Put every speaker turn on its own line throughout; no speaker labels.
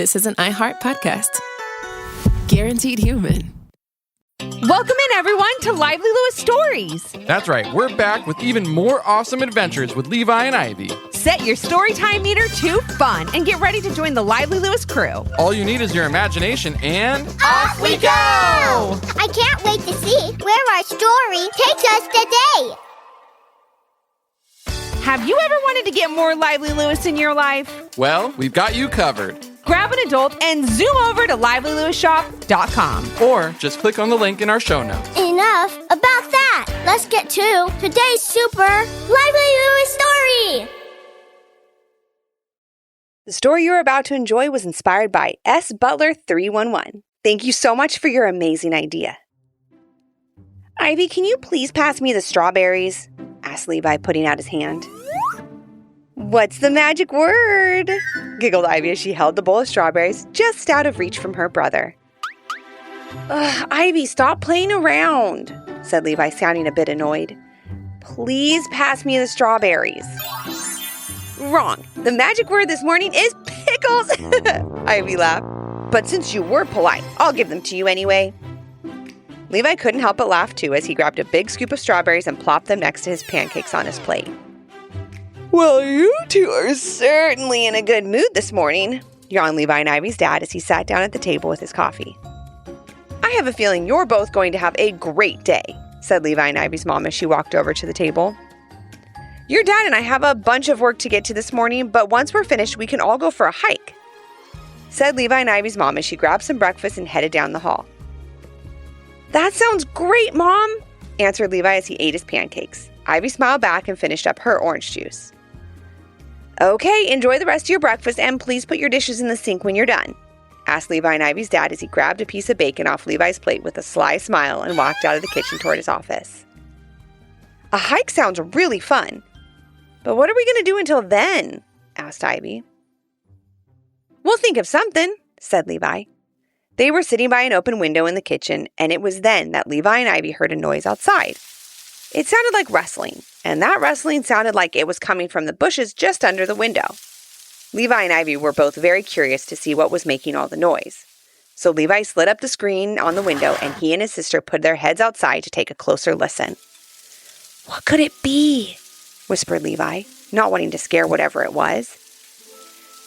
this is an iHeart podcast. Guaranteed human.
Welcome in, everyone, to Lively Lewis Stories.
That's right. We're back with even more awesome adventures with Levi and Ivy.
Set your storytime meter to fun and get ready to join the Lively Lewis crew.
All you need is your imagination and...
Off we go! I can't wait to see where our story takes us today.
Have you ever wanted to get more Lively Lewis in your life?
Well, we've got you covered.
Grab an adult and zoom over to livelylewisshop.com.
Or just click on the link in our show notes.
Enough about that. Let's get to today's super Lively Lewis story.
The story you're about to enjoy was inspired by S4E21. Thank you so much for your amazing idea. Ivy, can you please pass me the strawberries? Asked Levi, putting out his hand. What's the magic word? Giggled Ivy as she held the bowl of strawberries just out of reach from her brother. Ivy, stop playing around, said Levi, sounding a bit annoyed. Please pass me the strawberries. Wrong. The magic word this morning is pickles, Ivy laughed. But since you were polite, I'll give them to you anyway. Levi couldn't help but laugh too as he grabbed a big scoop of strawberries and plopped them next to his pancakes on his plate. Well, you two are certainly in a good mood this morning, yawned Levi and Ivy's dad as he sat down at the table with his coffee. I have a feeling you're both going to have a great day, said Levi and Ivy's mom as she walked over to the table. Your dad and I have a bunch of work to get to this morning, but once we're finished, we can all go for a hike, said Levi and Ivy's mom as she grabbed some breakfast and headed down the hall. That sounds great, Mom, answered Levi as he ate his pancakes. Ivy smiled back and finished up her orange juice. Okay, enjoy the rest of your breakfast and please put your dishes in the sink when you're done, asked Levi and Ivy's dad as he grabbed a piece of bacon off Levi's plate with a sly smile and walked out of the kitchen toward his office. A hike sounds really fun. But what are we going to do until then? Asked Ivy. We'll think of something, said Levi. They were sitting by an open window in the kitchen, and it was then that Levi and Ivy heard a noise outside. It sounded like rustling, and that rustling sounded like it was coming from the bushes just under the window. Levi and Ivy were both very curious to see what was making all the noise. So Levi slid up the screen on the window, and he and his sister put their heads outside to take a closer listen. What could it be? Whispered Levi, not wanting to scare whatever it was.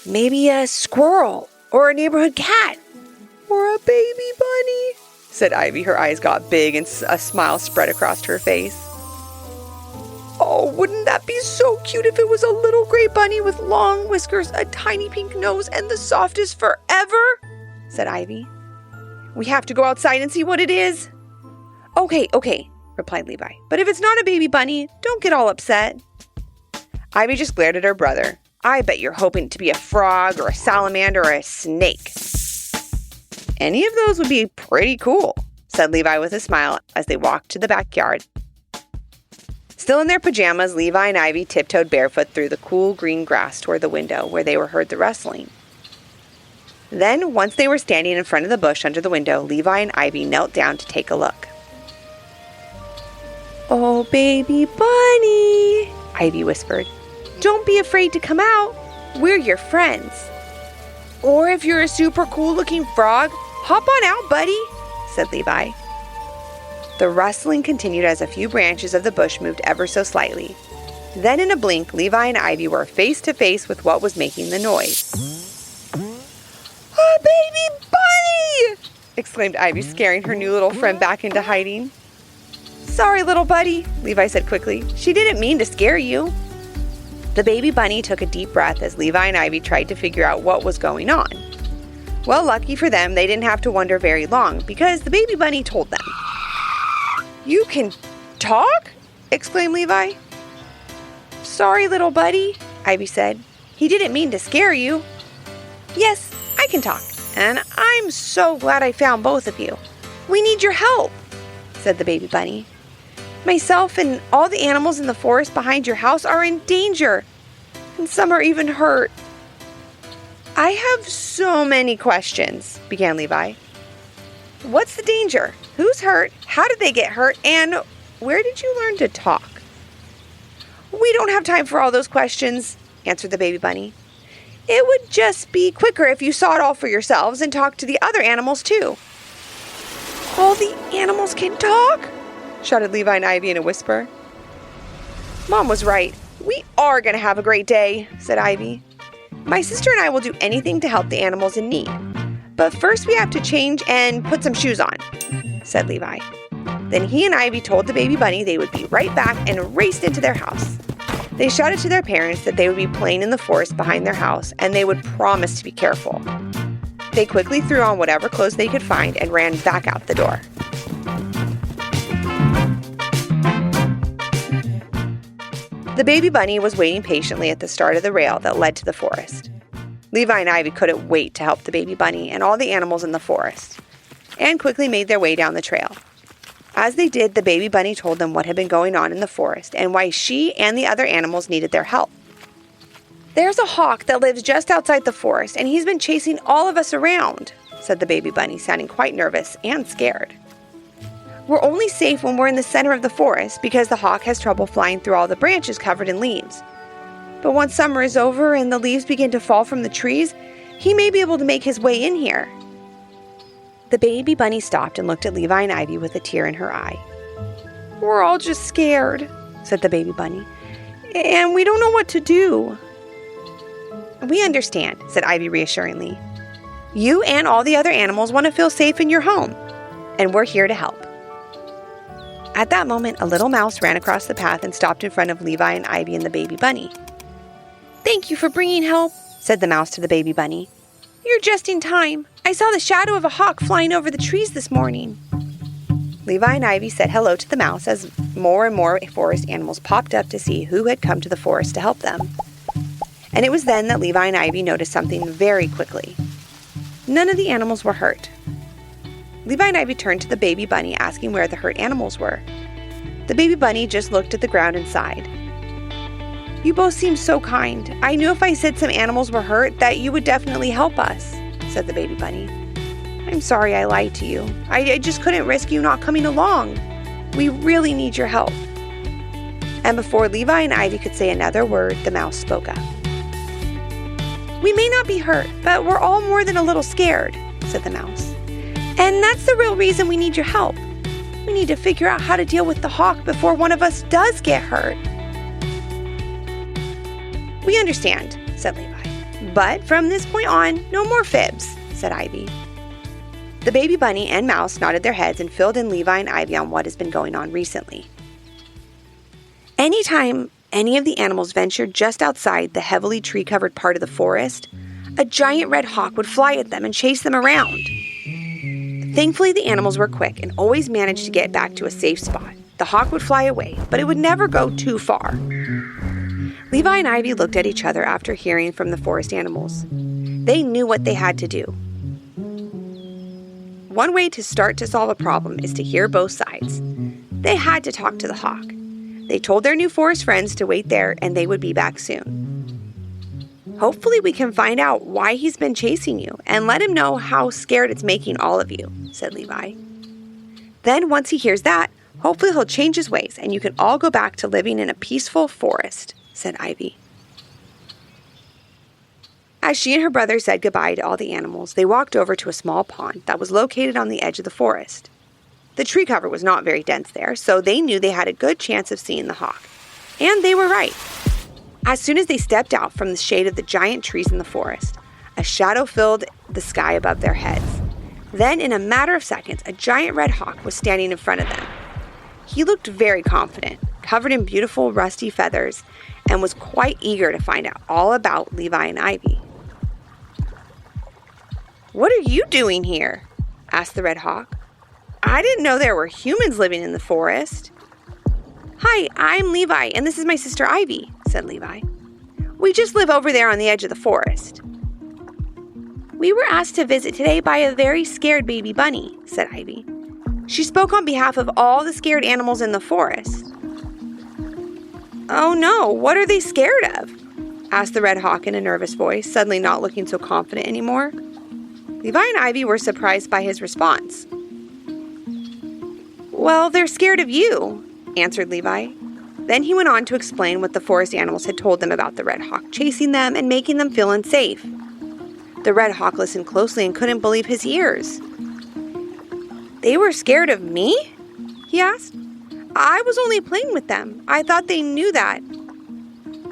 Maybe a squirrel or a neighborhood cat. Or a baby bunny, said Ivy. Her eyes got big and a smile spread across her face. Oh, wouldn't that be so cute if it was a little gray bunny with long whiskers, a tiny pink nose, and the softest fur ever, said Ivy. We have to go outside and see what it is. Okay, replied Levi. But if it's not a baby bunny, don't get all upset. Ivy just glared at her brother. I bet you're hoping to be a frog or a salamander or a snake. Any of those would be pretty cool, said Levi with a smile as they walked to the backyard. Still in their pajamas, Levi and Ivy tiptoed barefoot through the cool green grass toward the window where they heard the rustling. Then, once they were standing in front of the bush under the window, Levi and Ivy knelt down to take a look. Oh, baby bunny, Ivy whispered. Don't be afraid to come out. We're your friends. Or if you're a super cool-looking frog, hop on out, buddy, said Levi. The rustling continued as a few branches of the bush moved ever so slightly. Then in a blink, Levi and Ivy were face to face with what was making the noise. A baby bunny! Exclaimed Ivy, scaring her new little friend back into hiding. Sorry, little buddy, Levi said quickly. She didn't mean to scare you. The baby bunny took a deep breath as Levi and Ivy tried to figure out what was going on. Well, lucky for them, they didn't have to wonder very long because the baby bunny told them. You can talk? Exclaimed Levi. Sorry, little buddy, Ivy said. He didn't mean to scare you. Yes, I can talk, and I'm so glad I found both of you. We need your help, said the baby bunny. Myself and all the animals in the forest behind your house are in danger, and some are even hurt. I have so many questions, began Levi. What's the danger? Who's hurt? How did they get hurt? And where did you learn to talk? We don't have time for all those questions, answered the baby bunny. It would just be quicker if you saw it all for yourselves and talked to the other animals too." "All the animals can talk?" shouted Levi and Ivy in a whisper. "Mom was right. We are going to have a great day," said Ivy. "My sister and I will do anything to help the animals in need. But first we have to change and put some shoes on," said Levi. Then he and Ivy told the baby bunny they would be right back and raced into their house. They shouted to their parents that they would be playing in the forest behind their house and they would promise to be careful. They quickly threw on whatever clothes they could find and ran back out the door. The baby bunny was waiting patiently at the start of the rail that led to the forest. Levi and Ivy couldn't wait to help the baby bunny and all the animals in the forest, and quickly made their way down the trail. As they did, the baby bunny told them what had been going on in the forest and why she and the other animals needed their help. "There's a hawk that lives just outside the forest, and he's been chasing all of us around," said the baby bunny, sounding quite nervous and scared. "We're only safe when we're in the center of the forest because the hawk has trouble flying through all the branches covered in leaves. But once summer is over and the leaves begin to fall from the trees, he may be able to make his way in here." The baby bunny stopped and looked at Levi and Ivy with a tear in her eye. "We're all just scared," said the baby bunny, "and we don't know what to do." "We understand," said Ivy reassuringly. "You and all the other animals want to feel safe in your home, and we're here to help." At that moment, a little mouse ran across the path and stopped in front of Levi and Ivy and the baby bunny. "Thank you for bringing help," said the mouse to the baby bunny. "You're just in time. I saw the shadow of a hawk flying over the trees this morning." Levi and Ivy said hello to the mouse as more and more forest animals popped up to see who had come to the forest to help them. And it was then that Levi and Ivy noticed something very quickly. None of the animals were hurt. Levi and Ivy turned to the baby bunny asking where the hurt animals were. The baby bunny just looked at the ground and sighed. "You both seem so kind. I knew if I said some animals were hurt that you would definitely help us," said the baby bunny. "I'm sorry I lied to you. I just couldn't risk you not coming along. We really need your help." And before Levi and Ivy could say another word, the mouse spoke up. "We may not be hurt, but we're all more than a little scared," said the mouse. "And that's the real reason we need your help. We need to figure out how to deal with the hawk before one of us does get hurt." "We understand," said Levi. "But from this point on, no more fibs," said Ivy. The baby bunny and mouse nodded their heads and filled in Levi and Ivy on what has been going on recently. Anytime any of the animals ventured just outside the heavily tree-covered part of the forest, a giant red hawk would fly at them and chase them around. Thankfully, the animals were quick and always managed to get back to a safe spot. The hawk would fly away, but it would never go too far. Levi and Ivy looked at each other after hearing from the forest animals. They knew what they had to do. One way to start to solve a problem is to hear both sides. They had to talk to the hawk. They told their new forest friends to wait there and they would be back soon. "Hopefully we can find out why he's been chasing you and let him know how scared it's making all of you," said Levi. "Then once he hears that, hopefully he'll change his ways and you can all go back to living in a peaceful forest," said Ivy. As she and her brother said goodbye to all the animals, they walked over to a small pond that was located on the edge of the forest. The tree cover was not very dense there, so they knew they had a good chance of seeing the hawk. And they were right. As soon as they stepped out from the shade of the giant trees in the forest, a shadow filled the sky above their heads. Then, in a matter of seconds, a giant red hawk was standing in front of them. He looked very confident, covered in beautiful rusty feathers, and was quite eager to find out all about Levi and Ivy. "What are you doing here?" asked the red hawk. "I didn't know there were humans living in the forest." "Hi, I'm Levi, and this is my sister Ivy," said Levi. "We just live over there on the edge of the forest." "We were asked to visit today by a very scared baby bunny," said Ivy. "She spoke on behalf of all the scared animals in the forest." "Oh no, what are they scared of?" asked the red hawk in a nervous voice, suddenly not looking so confident anymore. Levi and Ivy were surprised by his response. "Well, they're scared of you," answered Levi. Then he went on to explain what the forest animals had told them about the red hawk chasing them and making them feel unsafe. The red hawk listened closely and couldn't believe his ears. "They were scared of me?" he asked. "I was only playing with them. I thought they knew that.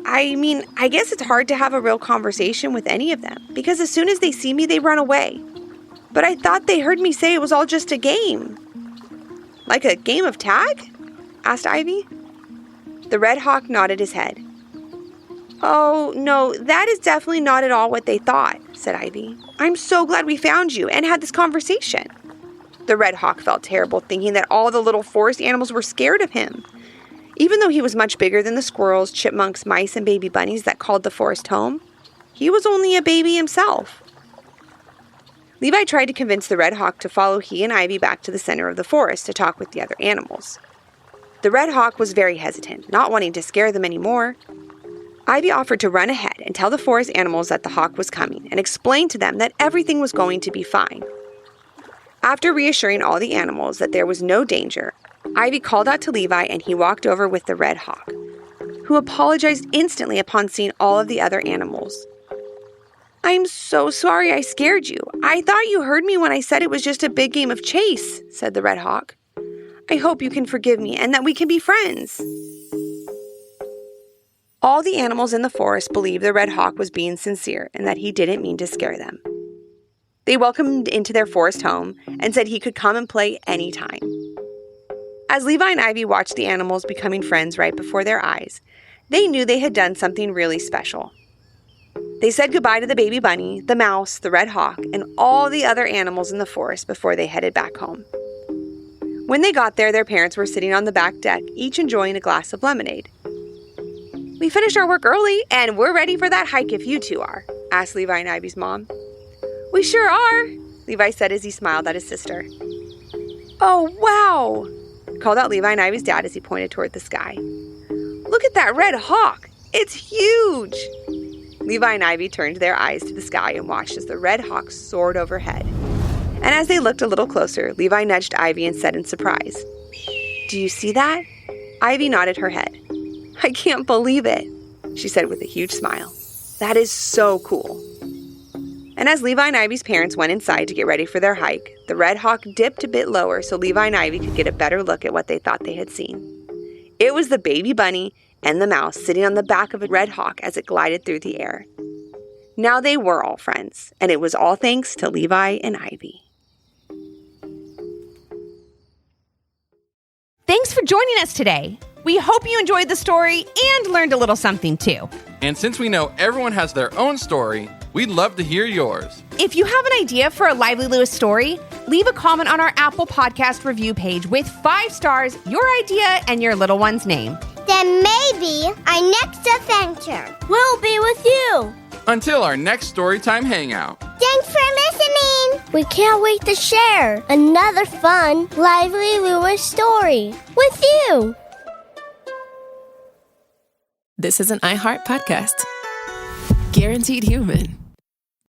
I guess it's hard to have a real conversation with any of them, because as soon as they see me, they run away. But I thought they heard me say it was all just a game." "Like a game of tag?" asked Ivy. The red hawk nodded his head. "Oh, no, that is definitely not at all what they thought," said Ivy. "I'm so glad we found you and had this conversation." The red hawk felt terrible, thinking that all the little forest animals were scared of him. Even though he was much bigger than the squirrels, chipmunks, mice, and baby bunnies that called the forest home, he was only a baby himself. Levi tried to convince the red hawk to follow he and Ivy back to the center of the forest to talk with the other animals. The red hawk was very hesitant, not wanting to scare them anymore. Ivy offered to run ahead and tell the forest animals that the hawk was coming and explain to them that everything was going to be fine. After reassuring all the animals that there was no danger, Ivy called out to Levi and he walked over with the red hawk, who apologized instantly upon seeing all of the other animals. "I'm so sorry I scared you. I thought you heard me when I said it was just a big game of chase," said the red hawk. "I hope you can forgive me and that we can be friends." All the animals in the forest believed the red hawk was being sincere and that he didn't mean to scare them. They welcomed him into their forest home and said he could come and play anytime. As Levi and Ivy watched the animals becoming friends right before their eyes, they knew they had done something really special. They said goodbye to the baby bunny, the mouse, the red hawk, and all the other animals in the forest before they headed back home. When they got there, their parents were sitting on the back deck, each enjoying a glass of lemonade. "We finished our work early, and we're ready for that hike if you two are," asked Levi and Ivy's mom. "We sure are," Levi said as he smiled at his sister. "Oh, wow," called out Levi and Ivy's dad as he pointed toward the sky. "Look at that red hawk. It's huge." Levi and Ivy turned their eyes to the sky and watched as the red hawk soared overhead. And as they looked a little closer, Levi nudged Ivy and said in surprise, "Do you see that?" Ivy nodded her head. "I can't believe it," she said with a huge smile. "That is so cool." And as Levi and Ivy's parents went inside to get ready for their hike, the red hawk dipped a bit lower so Levi and Ivy could get a better look at what they thought they had seen. It was the baby bunny and the mouse sitting on the back of a red hawk as it glided through the air. Now they were all friends, and it was all thanks to Levi and Ivy.
Thanks for joining us today. We hope you enjoyed the story and learned a little something too.
And since we know everyone has their own story, we'd love to hear yours.
If you have an idea for a Lively Lewis story, leave a comment on our Apple Podcast review page with 5 stars, your idea, and your little one's name.
Then maybe our next adventure will be with you.
Until our next Storytime Hangout.
Thanks for listening. We can't wait to share another fun Lively Lewis story with you.
This is an iHeart podcast. Guaranteed human.